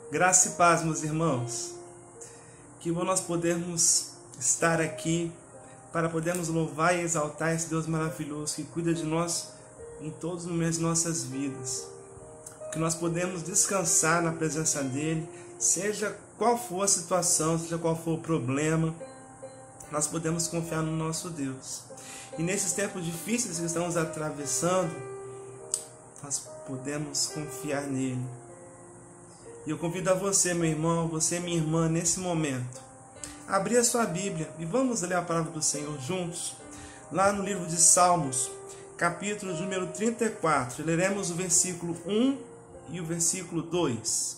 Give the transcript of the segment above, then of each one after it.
Graça e paz, meus irmãos. Que bom nós podermos estar aqui para podermos louvar e exaltar esse Deus maravilhoso que cuida de nós em todos os momentos de nossas vidas. Que nós podemos descansar na presença dEle, seja qual for a situação, seja qual for o problema, nós podemos confiar no nosso Deus. E nesses tempos difíceis que estamos atravessando, nós podemos confiar nele. E eu convido a você, meu irmão, você, minha irmã, nesse momento, a abrir a sua Bíblia e vamos ler a palavra do Senhor juntos, lá no livro de Salmos, capítulo número 34. Leremos o versículo 1 e o versículo 2.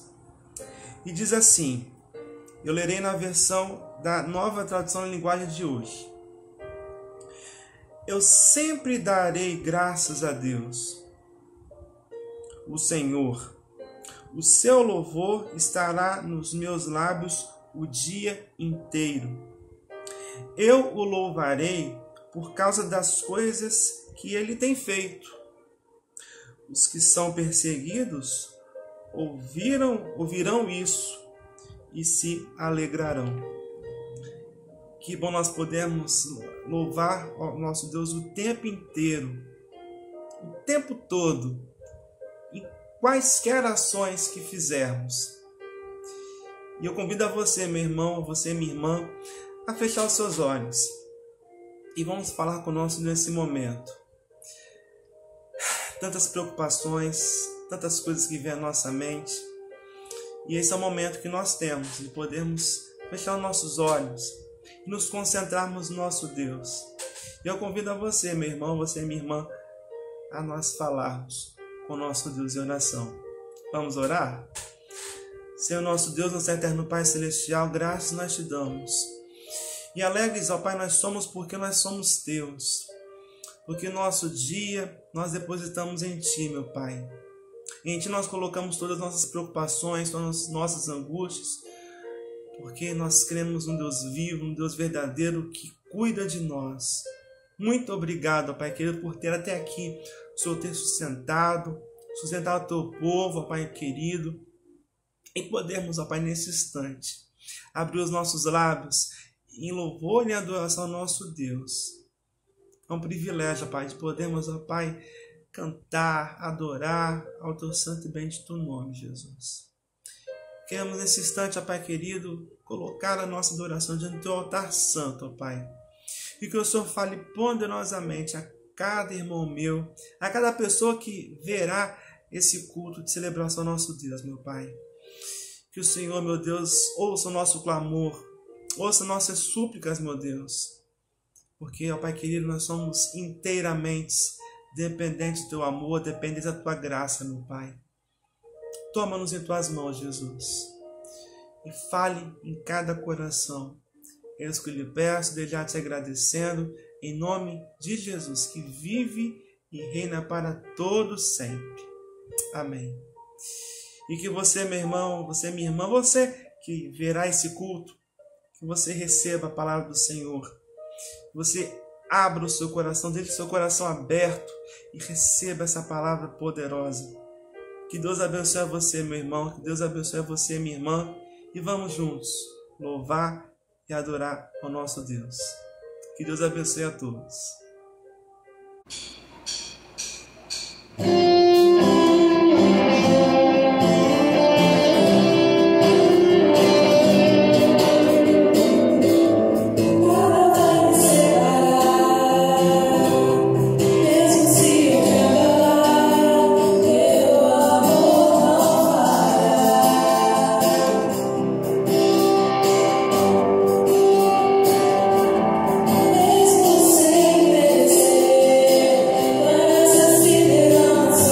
E diz assim, eu lerei na versão da Nova Tradução em Linguagem de hoje. Eu sempre darei graças a Deus, o Senhor. O seu louvor estará nos meus lábios o dia inteiro. Eu o louvarei por causa das coisas que ele tem feito. Os que são perseguidos ouvirão isso e se alegrarão. Que bom nós podemos louvar o nosso Deus o tempo inteiro, o tempo todo, e quaisquer ações que fizermos. E eu convido a você, meu irmão, você, minha irmã, a fechar os seus olhos e vamos falar conosco nesse momento. Tantas preocupações, tantas coisas que vêm à nossa mente, e esse é o momento que nós temos de podermos fechar os nossos olhos e nos concentrarmos no nosso Deus. E eu convido a você, meu irmão, você, minha irmã, a nós falarmos com o nosso Deus em oração. Vamos orar? Senhor nosso Deus, nosso eterno Pai Celestial, graças nós te damos. E alegres, ó Pai, nós somos porque nós somos teus. Porque nosso dia nós depositamos em Ti, meu Pai. Em Ti nós colocamos todas as nossas preocupações, todas as nossas angústias, porque nós cremos num Deus vivo, num Deus verdadeiro que cuida de nós. Muito obrigado, ó Pai querido, por ter até aqui o Senhor ter sustentado o Teu povo, ó Pai querido, e podermos, ó Pai, nesse instante, abrir os nossos lábios em louvor e adoração ao nosso Deus. É um privilégio, ó Pai, de podermos, ó Pai, cantar, adorar ao Teu santo e bendito nome, Jesus. Queremos nesse instante, ó Pai querido, colocar a nossa adoração diante do Teu altar santo, ó Pai. E que o Senhor fale poderosamente a cada irmão meu, a cada pessoa que verá esse culto de celebração ao nosso Deus, meu Pai. Que o Senhor, meu Deus, ouça o nosso clamor, ouça nossas súplicas, meu Deus. Porque, ó Pai querido, nós somos inteiramente dependentes do Teu amor, dependentes da Tua graça, meu Pai. Toma-nos em Tuas mãos, Jesus, e fale em cada coração. É isso que eu lhe peço, desde já te agradecendo, em nome de Jesus, que vive e reina para todos sempre. Amém. E que você, meu irmão, você, minha irmã, você que verá esse culto, que você receba a palavra do Senhor, que você abra o seu coração, deixe o seu coração aberto e receba essa palavra poderosa. Que Deus abençoe a você, meu irmão, que Deus abençoe a você, minha irmã, e vamos juntos louvar e adorar ao nosso Deus. Que Deus abençoe a todos. Mesmo sem merecer, mas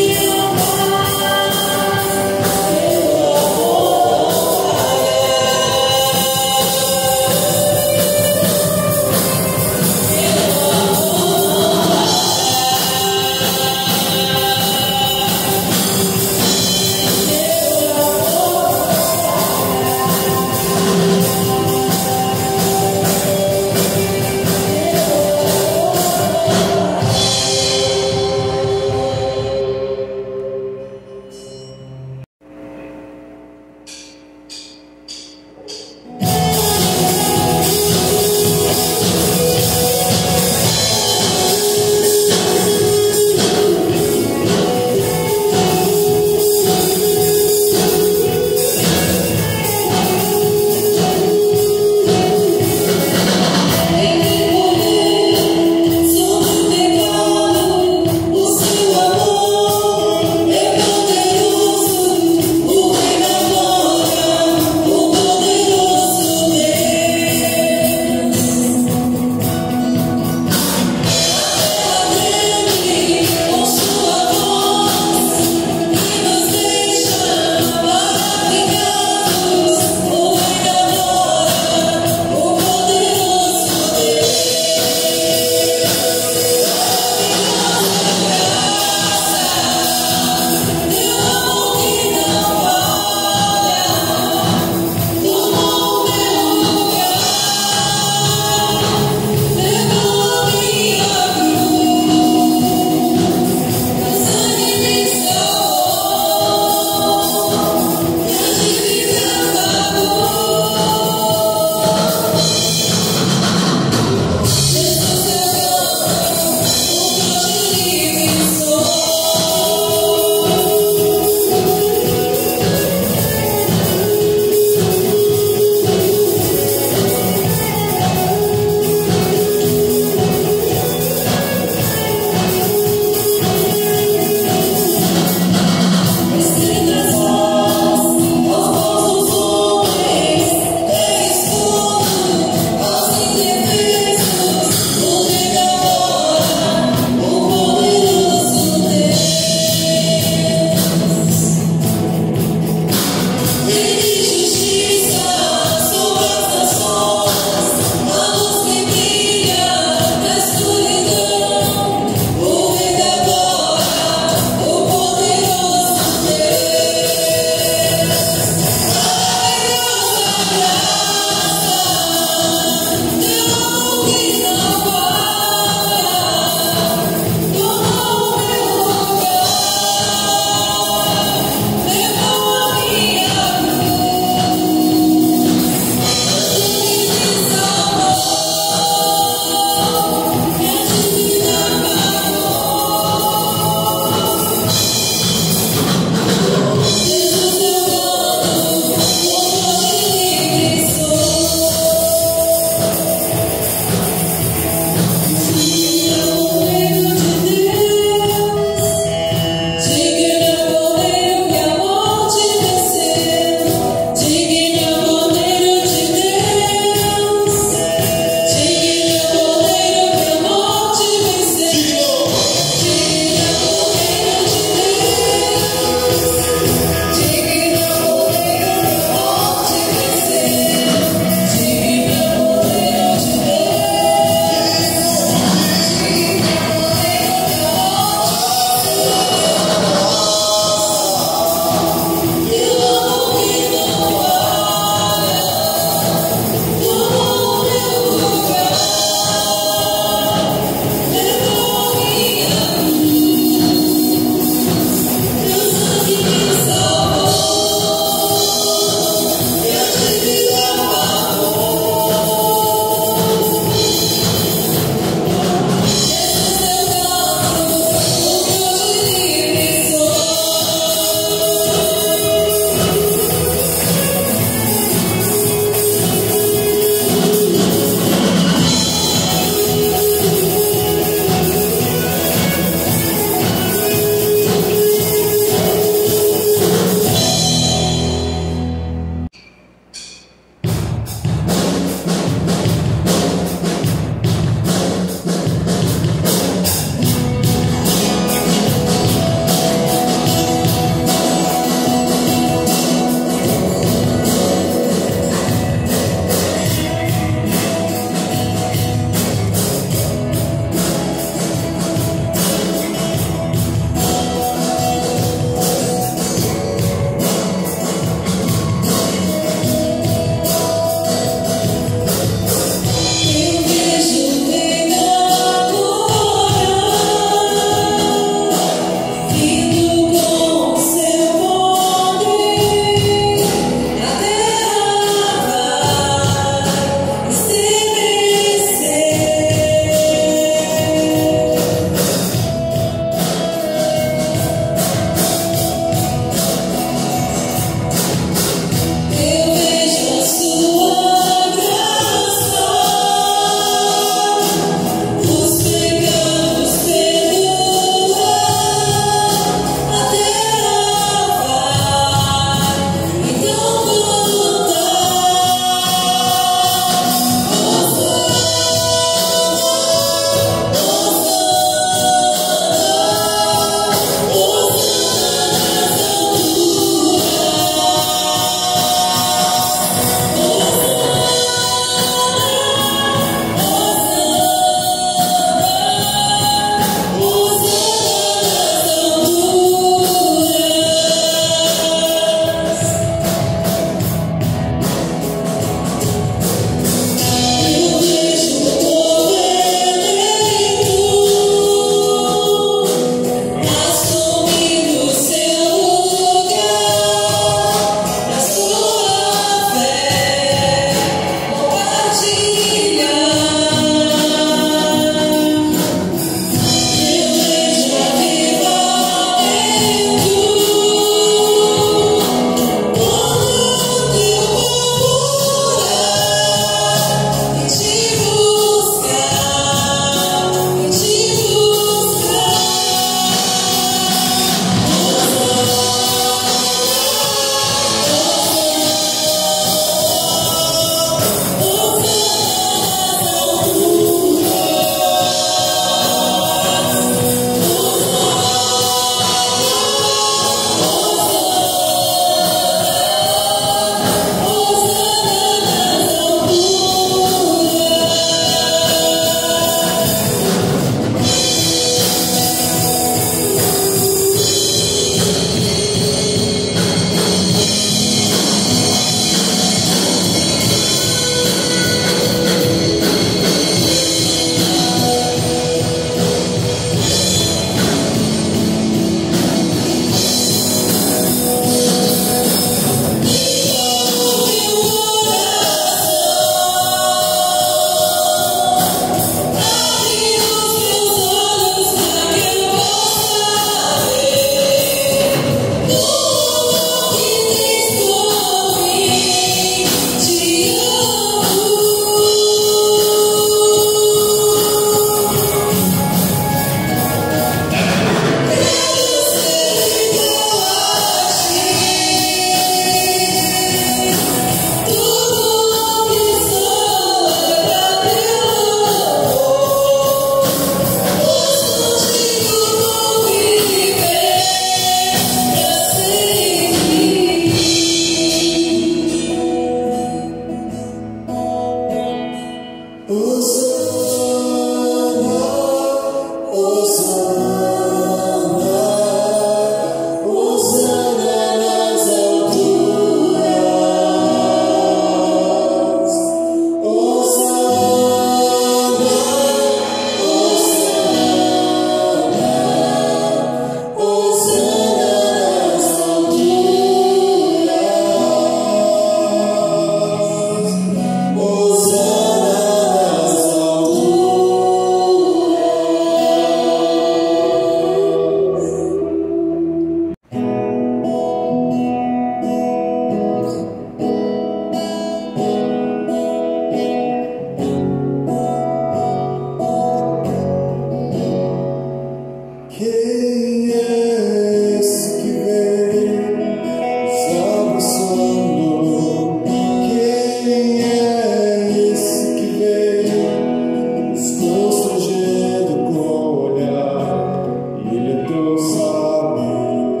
pensando, quem é esse que veio nos constrangendo com o olhar? Ele é tão sábio,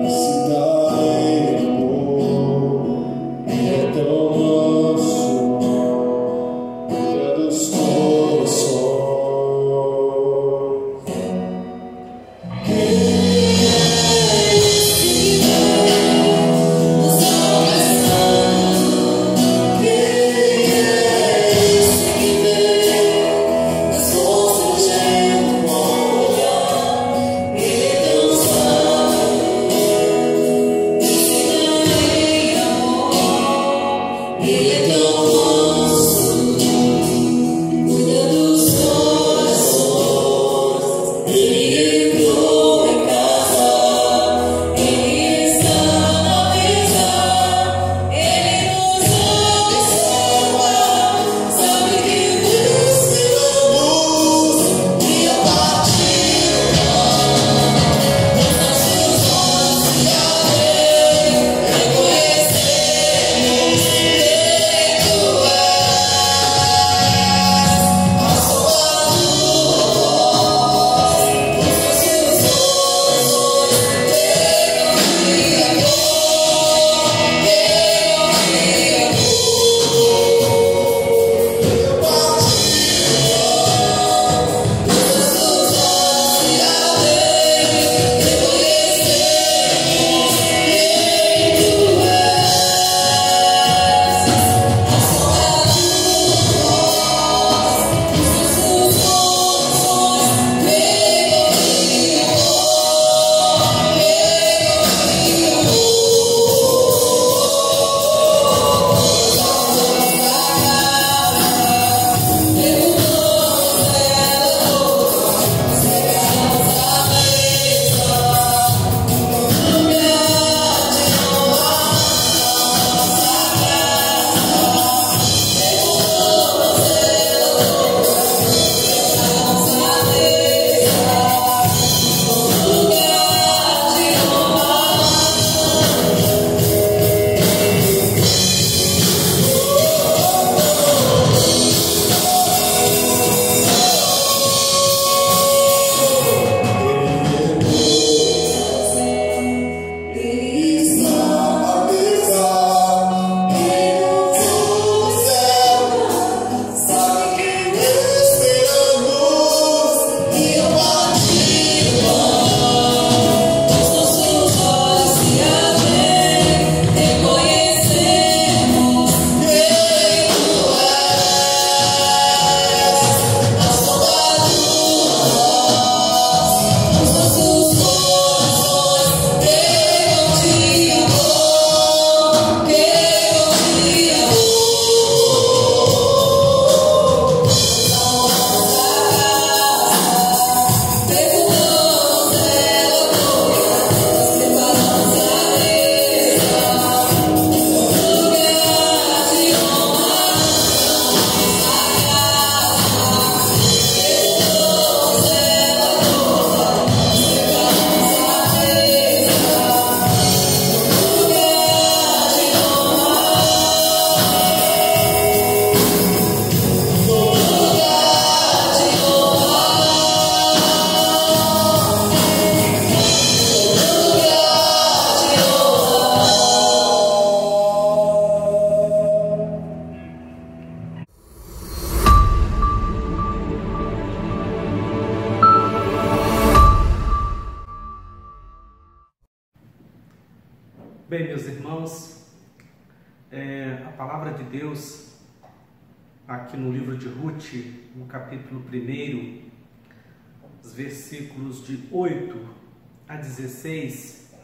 se dá em amor, ele é tão manso, cuida dos corações. Bem, meus irmãos, a palavra de Deus aqui no livro de Ruth, no capítulo 1, os versículos de 8 a 16,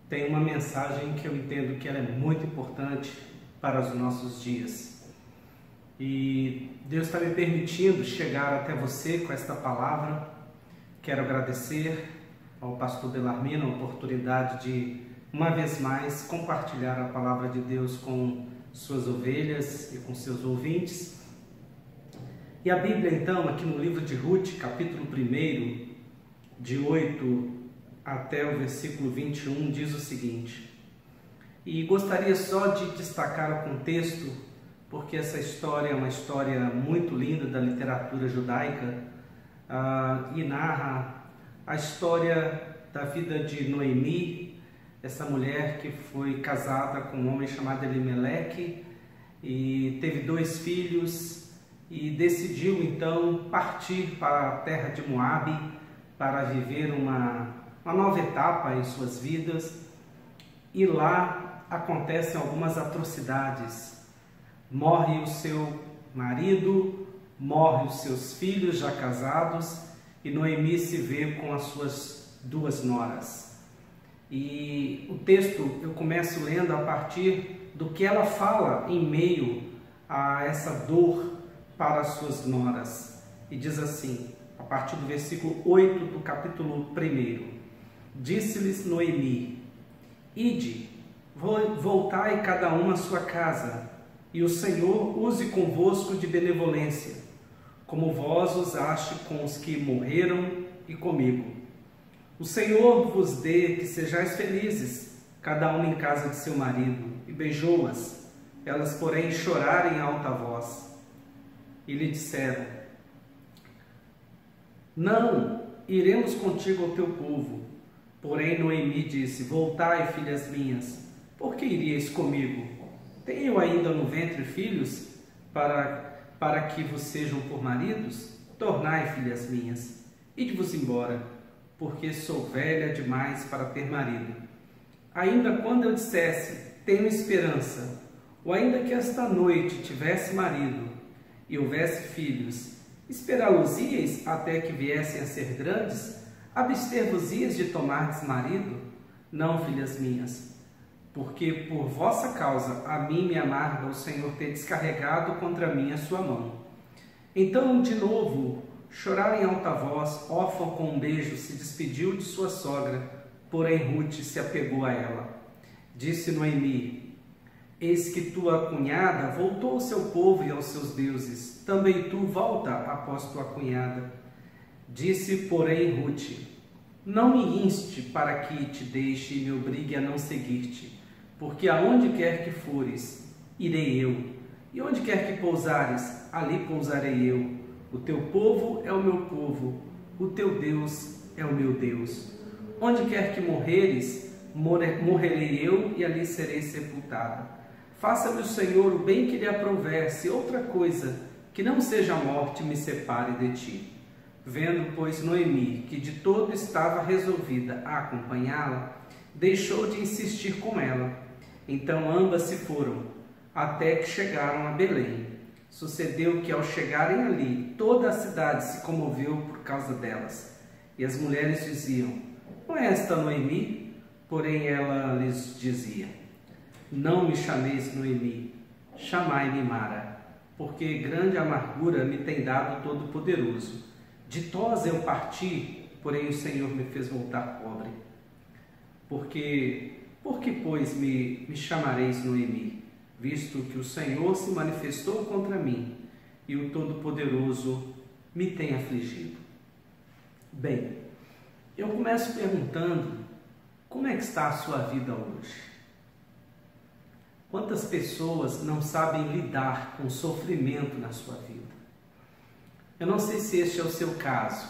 tem uma mensagem que eu entendo que ela é muito importante para os nossos dias. E Deus está me permitindo chegar até você com esta palavra. Quero agradecer ao pastor Belarmino a oportunidade de, uma vez mais, compartilhar a palavra de Deus com suas ovelhas e com seus ouvintes. E a Bíblia, então, aqui no livro de Ruth, capítulo 1, de 8 até o versículo 21, diz o seguinte: E gostaria só de destacar o contexto, porque essa história é uma história muito linda da literatura judaica e narra a história da vida de Noemi, essa mulher que foi casada com um homem chamado Elimeleque e teve 2 filhos e decidiu então partir para a terra de Moabe para viver uma nova etapa em suas vidas. E lá acontecem algumas atrocidades. Morre o seu marido, morre os seus filhos já casados e Noemi se vê com as suas 2 noras. E o texto eu começo lendo a partir do que ela fala em meio a essa dor para as suas noras. E diz assim, a partir do versículo 8 do capítulo 1. Disse-lhes Noemi: Ide, voltai cada um à sua casa, e o Senhor use convosco de benevolência, como vós usaste com os que morreram e comigo. O Senhor vos dê que sejais felizes, cada uma em casa de seu marido. E beijou-as, elas porém choraram em alta voz. E lhe disseram: Não, iremos contigo ao teu povo. Porém Noemi disse: Voltai, filhas minhas, por que iríeis comigo? Tenho ainda no ventre filhos, para que vos sejam por maridos? Tornai, filhas minhas, ide-vos embora, porque sou velha demais para ter marido. Ainda quando eu dissesse: tenho esperança, ou ainda que esta noite tivesse marido e houvesse filhos, esperá-los-íeis até que viessem a ser grandes? Abster-vos-íeis de tomardes marido? Não, filhas minhas, porque por vossa causa a mim me amarga o Senhor ter descarregado contra mim a sua mão. Então, de novo, choraram em alta voz. Orfa, com um beijo, se despediu de sua sogra, porém Rute se apegou a ela. Disse Noemi: Eis que tua cunhada voltou ao seu povo e aos seus deuses. Também tu volta após tua cunhada. Disse, porém, Rute: Não me inste para que te deixe e me obrigue a não seguir-te, porque aonde quer que fores, irei eu, e onde quer que pousares, ali pousarei eu. O teu povo é o meu povo, o teu Deus é o meu Deus. Onde quer que morreres, morrerei eu, e ali serei sepultada. Faça-me o Senhor o bem que lhe aprouver, se outra coisa, que não seja a morte, me separe de ti. Vendo, pois, Noemi que de todo estava resolvida a acompanhá-la, deixou de insistir com ela. Então ambas se foram, até que chegaram a Belém. Sucedeu que, ao chegarem ali, toda a cidade se comoveu por causa delas. E as mulheres diziam: Não é esta Noemi? Porém ela lhes dizia: Não me chameis Noemi, chamai-me Mara, porque grande amargura me tem dado o Todo-Poderoso. Ditosa eu parti, porém o Senhor me fez voltar pobre. Por que, pois, me chamareis Noemi, visto que o Senhor se manifestou contra mim e o Todo-Poderoso me tem afligido? Bem, eu começo perguntando: como é que está a sua vida hoje? Quantas pessoas não sabem lidar com o sofrimento na sua vida? Eu não sei se este é o seu caso,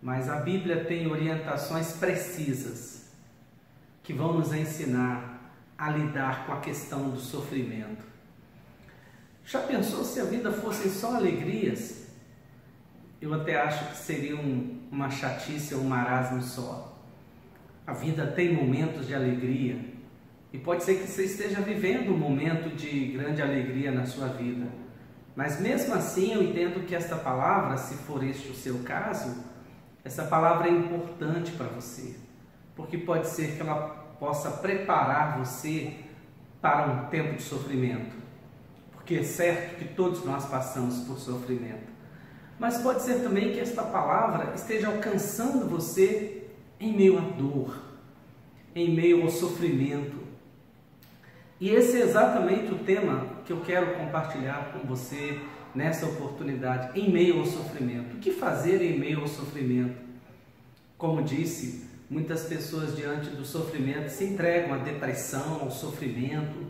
mas a Bíblia tem orientações precisas que vão nos ensinar a lidar com a questão do sofrimento. Já pensou se a vida fosse só alegrias? Eu até acho que seria uma chatice ou um marasmo só. A vida tem momentos de alegria e pode ser que você esteja vivendo um momento de grande alegria na sua vida. Mas mesmo assim eu entendo que esta palavra, se for este o seu caso, essa palavra é importante para você, porque pode ser que ela possa preparar você para um tempo de sofrimento, porque é certo que todos nós passamos por sofrimento, mas pode ser também que esta palavra esteja alcançando você em meio à dor, em meio ao sofrimento. E esse é exatamente o tema que eu quero compartilhar com você nessa oportunidade, em meio ao sofrimento. O que fazer em meio ao sofrimento? Como disse, Muitas pessoas diante do sofrimento se entregam à depressão, ao sofrimento,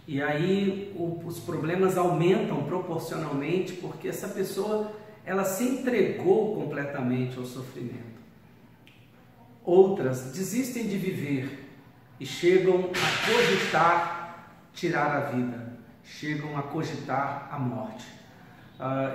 e aí os problemas aumentam proporcionalmente porque essa pessoa ela se entregou completamente ao sofrimento. Outras desistem de viver e chegam a cogitar tirar a vida, chegam a cogitar a morte.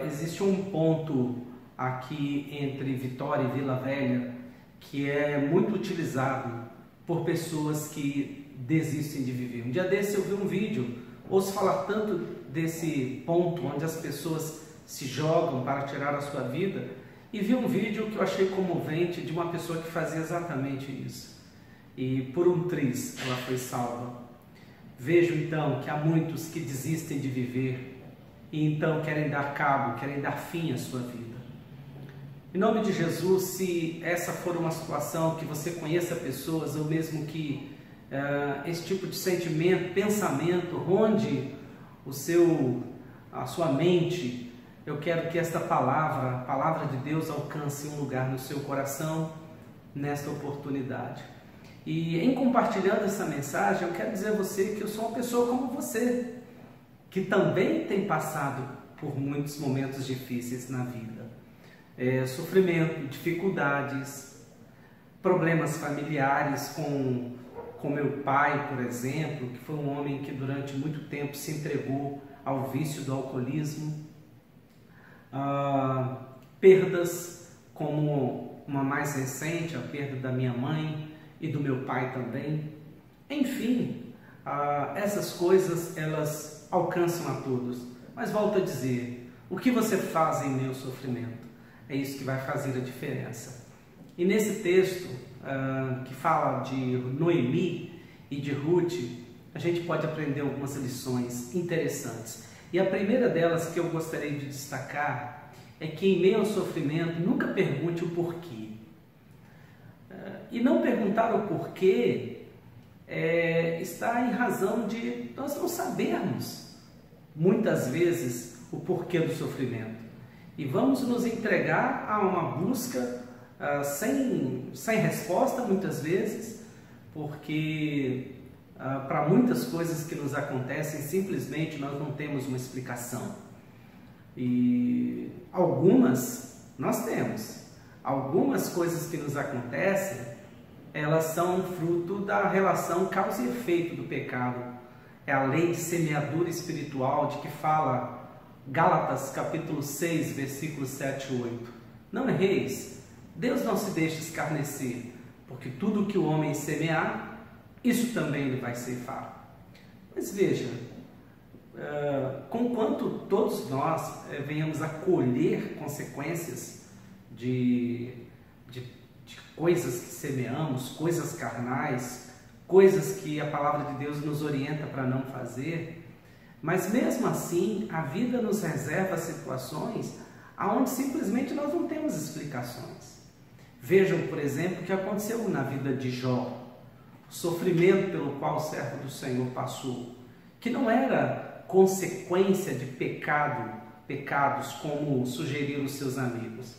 Existe um ponto aqui entre Vitória e Vila Velha que é muito utilizado por pessoas que desistem de viver. Um dia desse eu vi um vídeo, ouço falar tanto desse ponto onde as pessoas se jogam para tirar a sua vida, e vi um vídeo que eu achei comovente de uma pessoa que fazia exatamente isso. E por um triz ela foi salva. Vejo então que há muitos que desistem de viver e então querem dar cabo, querem dar fim à sua vida. Em nome de Jesus, se essa for uma situação que você conheça pessoas, ou mesmo que esse tipo de sentimento, pensamento, ronde a sua mente, eu quero que esta palavra, a palavra de Deus, alcance um lugar no seu coração nesta oportunidade. E em compartilhando essa mensagem, eu quero dizer a você que eu sou uma pessoa como você, que também tem passado por muitos momentos difíceis na vida. Sofrimento, dificuldades, problemas familiares com meu pai, por exemplo, que foi um homem que durante muito tempo se entregou ao vício do alcoolismo. Perdas como uma mais recente, a perda da minha mãe e do meu pai também. Enfim, essas coisas elas alcançam a todos. Mas volto a dizer, o que você faz em meu sofrimento é isso que vai fazer a diferença. E nesse texto que fala de Noemi e de Ruth, a gente pode aprender algumas lições interessantes. E a primeira delas que eu gostaria de destacar é que em meio ao sofrimento nunca pergunte o porquê. E não perguntar o porquê está em razão de nós não sabermos muitas vezes o porquê do sofrimento. E vamos nos entregar a uma busca sem resposta muitas vezes, porque para muitas coisas que nos acontecem, simplesmente nós não temos uma explicação. E algumas nós temos. Algumas coisas que nos acontecem, elas são fruto da relação causa e efeito do pecado. É a lei de semeadura espiritual de que fala Gálatas capítulo 6, versículos 7 e 8. Não erreis, Deus não se deixa escarnecer, porque tudo que o homem semear, isso também ele vai ceifar. Mas veja, conquanto todos nós venhamos a colher consequências de coisas que semeamos, coisas carnais, coisas que a palavra de Deus nos orienta para não fazer, mas mesmo assim a vida nos reserva situações onde simplesmente nós não temos explicações. Vejam, por exemplo, o que aconteceu na vida de Jó. Sofrimento pelo qual o servo do Senhor passou, que não era consequência de pecados como sugeriram os seus amigos,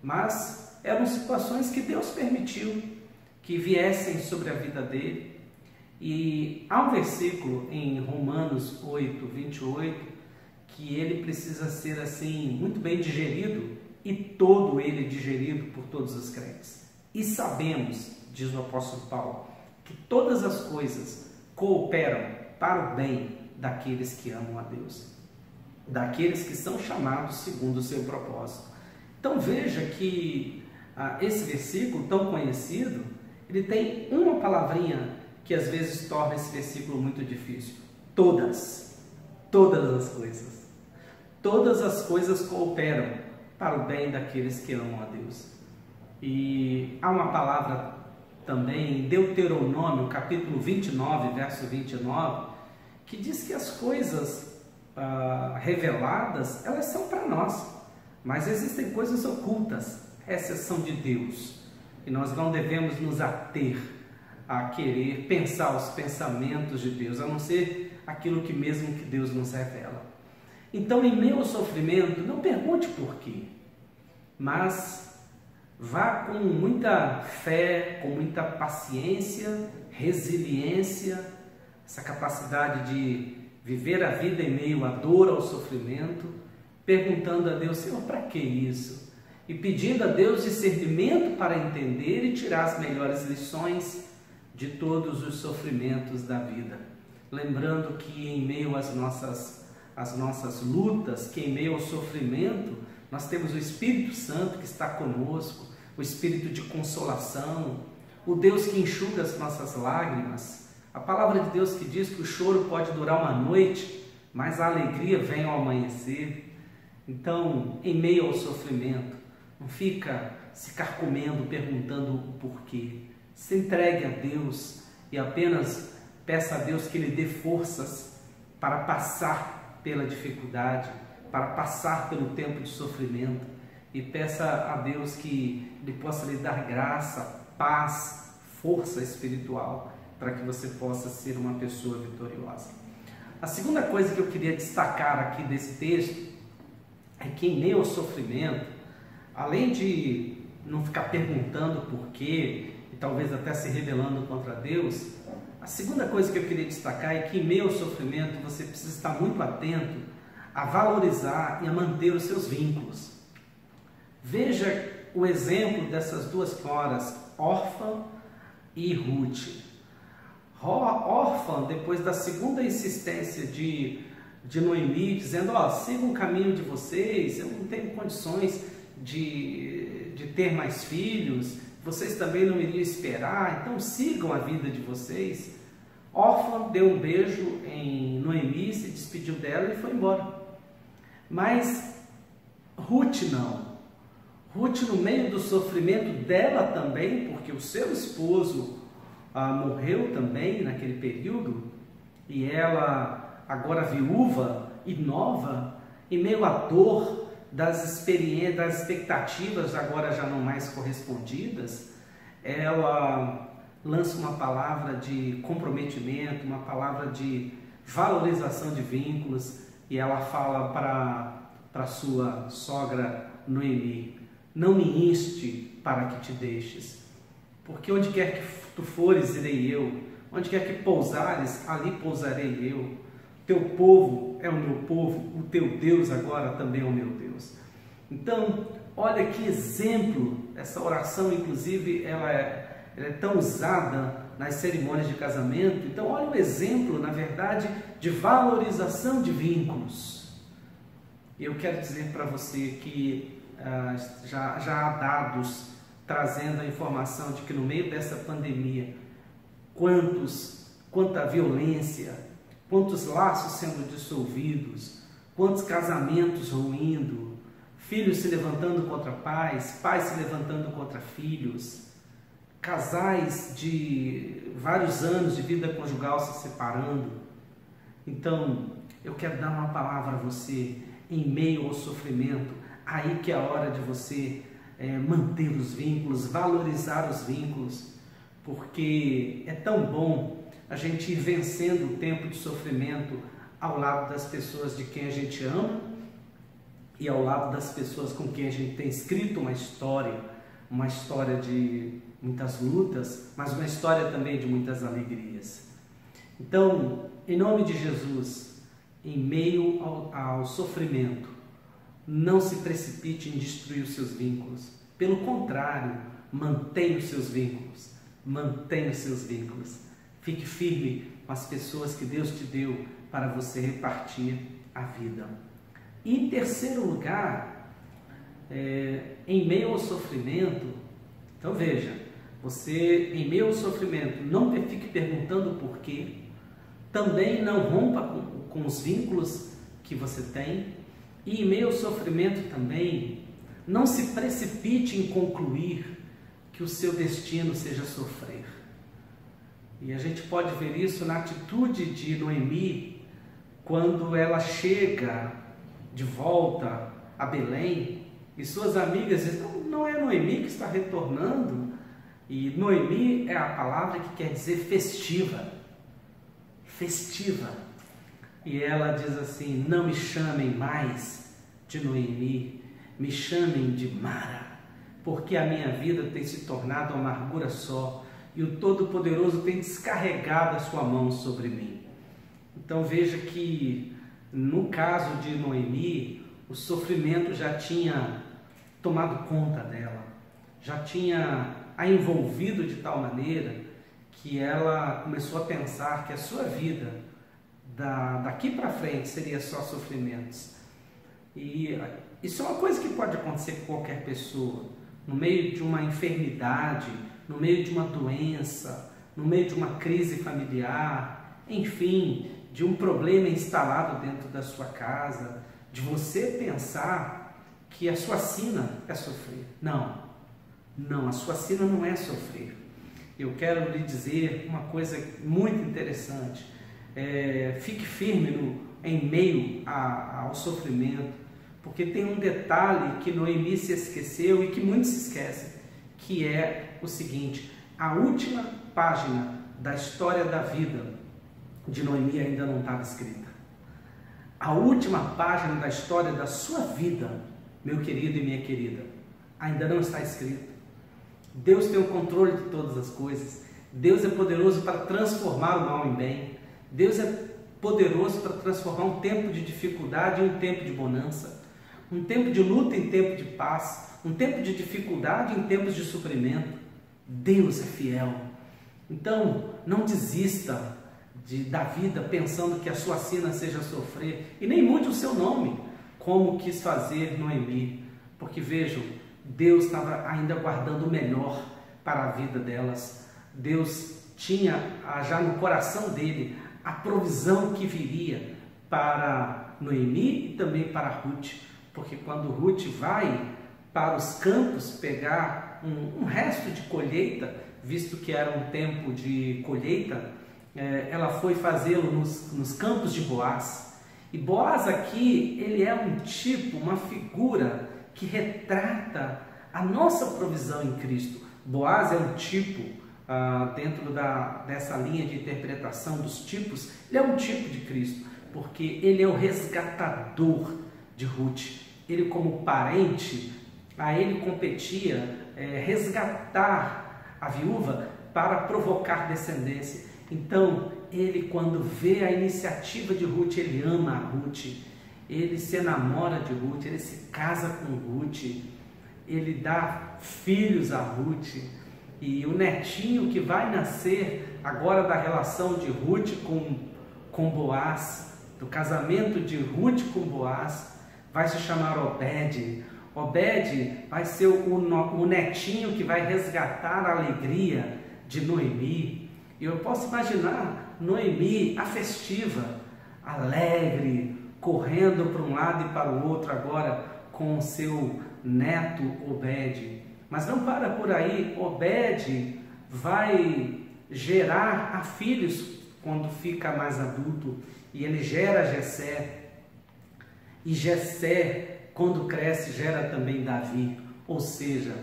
mas eram situações que Deus permitiu que viessem sobre a vida dele. E há um versículo em Romanos 8, 28, que ele precisa ser assim muito bem digerido, e todo ele digerido por todos os crentes. E sabemos, diz o apóstolo Paulo, que todas as coisas cooperam para o bem daqueles que amam a Deus, daqueles que são chamados segundo o seu propósito. Então veja que esse versículo tão conhecido, ele tem uma palavrinha que às vezes torna esse versículo muito difícil. Todas as coisas cooperam para o bem daqueles que amam a Deus. E há uma palavra também em Deuteronômio, capítulo 29, verso 29, que diz que as coisas reveladas, elas são para nós, mas existem coisas ocultas, essas são de Deus, e nós não devemos nos ater a querer pensar os pensamentos de Deus, a não ser aquilo que mesmo que Deus nos revela. Então, em meio ao sofrimento, não pergunte por quê, mas Vá com muita fé, com muita paciência, resiliência, essa capacidade de viver a vida em meio à dor, ao sofrimento, perguntando a Deus: Senhor, para que isso? E pedindo a Deus discernimento para entender e tirar as melhores lições de todos os sofrimentos da vida. Lembrando que em meio às nossas lutas, que em meio ao sofrimento, nós temos o Espírito Santo que está conosco, o Espírito de consolação, o Deus que enxuga as nossas lágrimas. A palavra de Deus que diz que o choro pode durar uma noite, mas a alegria vem ao amanhecer. Então, em meio ao sofrimento, não fica se carcomendo, perguntando o porquê. Se entregue a Deus e apenas peça a Deus que lhe dê forças para passar pela dificuldade, para passar pelo tempo de sofrimento, e peça a Deus que Ele possa lhe dar graça, paz, força espiritual para que você possa ser uma pessoa vitoriosa. A segunda coisa que eu queria destacar aqui desse texto é que em meio ao sofrimento, além de não ficar perguntando por quê e talvez até se rebelando contra Deus, a segunda coisa que eu queria destacar é que em meio ao sofrimento você precisa estar muito atento a valorizar e a manter os seus vínculos. Veja o exemplo dessas duas senhoras, Orfa e Ruth. Orfa, depois da segunda insistência de Noemi, dizendo: sigam o caminho de vocês, eu não tenho condições de ter mais filhos, vocês também não iriam esperar, então sigam a vida de vocês. Orfa deu um beijo em Noemi, se despediu dela e foi embora. Mas Ruth não. Ruth, no meio do sofrimento dela também, porque o seu esposo morreu também naquele período, e ela, agora viúva e nova, em meio à dor das experiências, das expectativas agora já não mais correspondidas, ela lança uma palavra de comprometimento, uma palavra de valorização de vínculos, e ela fala para sua sogra Noemi: não me inste para que te deixes, porque onde quer que tu fores, irei eu, onde quer que pousares, ali pousarei eu, teu povo é o meu povo, o teu Deus agora também é o meu Deus. Então, olha que exemplo, essa oração inclusive ela é tão usada nas cerimônias de casamento. Então olha o exemplo, na verdade, de valorização de vínculos. E eu quero dizer para você que já há dados trazendo a informação de que no meio dessa pandemia, quanta violência, quantos laços sendo dissolvidos, quantos casamentos ruindo, filhos se levantando contra pais, pais se levantando contra filhos, casais de vários anos de vida conjugal se separando. Então, eu quero dar uma palavra a você em meio ao sofrimento, aí que é a hora de você manter os vínculos, valorizar os vínculos, porque é tão bom a gente ir vencendo o tempo de sofrimento ao lado das pessoas de quem a gente ama e ao lado das pessoas com quem a gente tem escrito uma história de muitas lutas, mas uma história também de muitas alegrias. Então, em nome de Jesus, em meio ao sofrimento, não se precipite em destruir os seus vínculos. Pelo contrário, mantenha os seus vínculos. Mantenha os seus vínculos. Fique firme com as pessoas que Deus te deu para você repartir a vida. E em terceiro lugar, em meio ao sofrimento, então veja, você em meio ao sofrimento não fique perguntando por quê, também não rompa com os vínculos que você tem, e em meio ao sofrimento também não se precipite em concluir que o seu destino seja sofrer. E a gente pode ver isso na atitude de Noemi, quando ela chega de volta a Belém, e suas amigas dizem: não é Noemi que está retornando? E Noemi é a palavra que quer dizer festiva. Festiva. E ela diz assim: não me chamem mais de Noemi, me chamem de Mara, porque a minha vida tem se tornado amargura só, e o Todo-Poderoso tem descarregado a sua mão sobre mim. Então veja que no caso de Noemi, o sofrimento já tinha tomado conta dela, já tinha a envolvido de tal maneira que ela começou a pensar que a sua vida daqui para frente seria só sofrimentos. E isso é uma coisa que pode acontecer com qualquer pessoa, no meio de uma enfermidade, no meio de uma doença, no meio de uma crise familiar, enfim, de um problema instalado dentro da sua casa, de você pensar que a sua sina é sofrer. Não, a sua sina não é sofrer. Eu quero lhe dizer uma coisa muito interessante. Fique firme em meio ao sofrimento, porque tem um detalhe que Noemi se esqueceu e que muitos se esquecem, que é o seguinte: a última página da história da vida de Noemi ainda não estava escrita. A última página da história da sua vida, meu querido e minha querida, ainda não está escrita. Deus tem o controle de todas as coisas. Deus é poderoso para transformar o mal em bem. Deus é poderoso para transformar um tempo de dificuldade em um tempo de bonança, um tempo de luta em tempo de paz, um tempo de dificuldade em tempos de sofrimento. Deus é fiel. Então, não desista da vida pensando que a sua sina seja sofrer, e nem mude o seu nome, como quis fazer Noemi, porque vejam, Deus estava ainda guardando o melhor para a vida delas. Deus tinha já no coração dele a provisão que viria para Noemi e também para Ruth, porque quando Ruth vai para os campos pegar um resto de colheita, visto que era um tempo de colheita, ela foi fazê-lo nos campos de Boaz. E Boaz aqui, ele é um tipo, uma figura que retrata a nossa provisão em Cristo. Boaz é um tipo, dentro dessa linha de interpretação dos tipos, ele é um tipo de Cristo, porque ele é o resgatador de Ruth. Ele, como parente, a ele competia resgatar a viúva para provocar descendência. Então, ele, quando vê a iniciativa de Ruth, ele ama a Ruth, ele se enamora de Ruth, ele se casa com Ruth, ele dá filhos a Ruth, e o netinho que vai nascer agora da relação de Ruth com Boaz, do casamento de Ruth com Boaz, vai se chamar Obed. Obed vai ser o netinho que vai resgatar a alegria de Noemi. E eu posso imaginar Noemi, a festiva, alegre, correndo para um lado e para o outro agora com o seu neto Obed. Mas não para por aí. Obed vai gerar a filhos quando fica mais adulto, e ele gera Jessé, e Jessé, quando cresce, gera também Davi. Ou seja,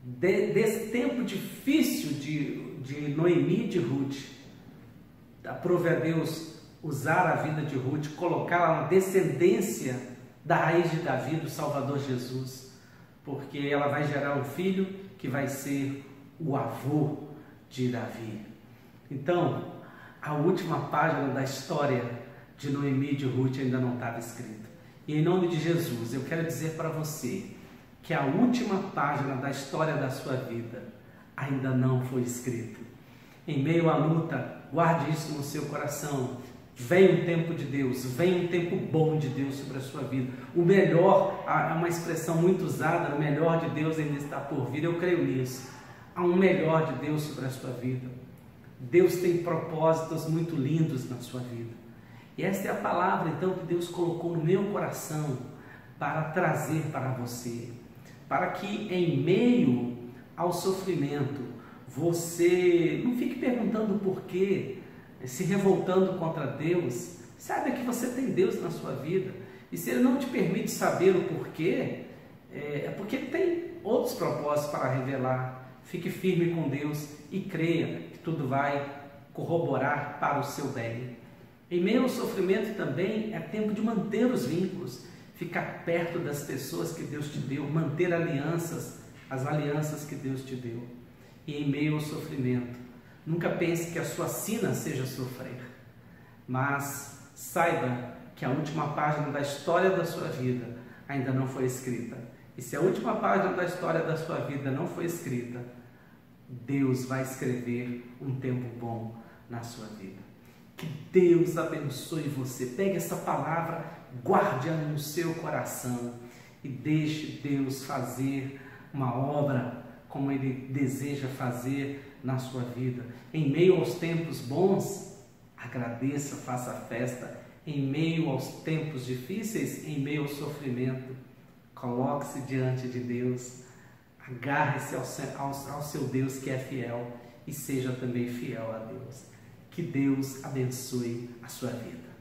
desse tempo difícil de Noemi e de Ruth, aprove a Deus usar a vida de Ruth, colocá-la na descendência da raiz de Davi, do Salvador Jesus, porque ela vai gerar um filho que vai ser o avô de Davi. Então, a última página da história de Noemi e de Ruth ainda não estava escrita. E em nome de Jesus, eu quero dizer para você que a última página da história da sua vida ainda não foi escrita. Em meio à luta, guarde isso no seu coração. Vem um tempo de Deus, vem um tempo bom de Deus sobre a sua vida. O melhor, é uma expressão muito usada, o melhor de Deus ainda está por vir. Eu creio nisso. Há um melhor de Deus sobre a sua vida. Deus tem propósitos muito lindos na sua vida. E essa é a palavra, então, que Deus colocou no meu coração para trazer para você. Para que em meio ao sofrimento, você não fique perguntando por quê, se revoltando contra Deus. Saiba que você tem Deus na sua vida. E se Ele não te permite saber o porquê, é porque Ele tem outros propósitos para revelar. Fique firme com Deus e creia que tudo vai corroborar para o seu bem. Em meio ao sofrimento também é tempo de manter os vínculos. ficar perto das pessoas que Deus te deu, manter alianças, as alianças que Deus te deu. E em meio ao sofrimento, nunca pense que a sua sina seja sofrer, mas saiba que a última página da história da sua vida ainda não foi escrita. E se a última página da história da sua vida não foi escrita, Deus vai escrever um tempo bom na sua vida. Que Deus abençoe você. Pegue essa palavra, guarde-a no seu coração e deixe Deus fazer uma obra como Ele deseja fazer na sua vida. Em meio aos tempos bons, agradeça, faça festa. Em meio aos tempos difíceis, em meio ao sofrimento, coloque-se diante de Deus, agarre-se ao seu Deus que é fiel e seja também fiel a Deus. Que Deus abençoe a sua vida.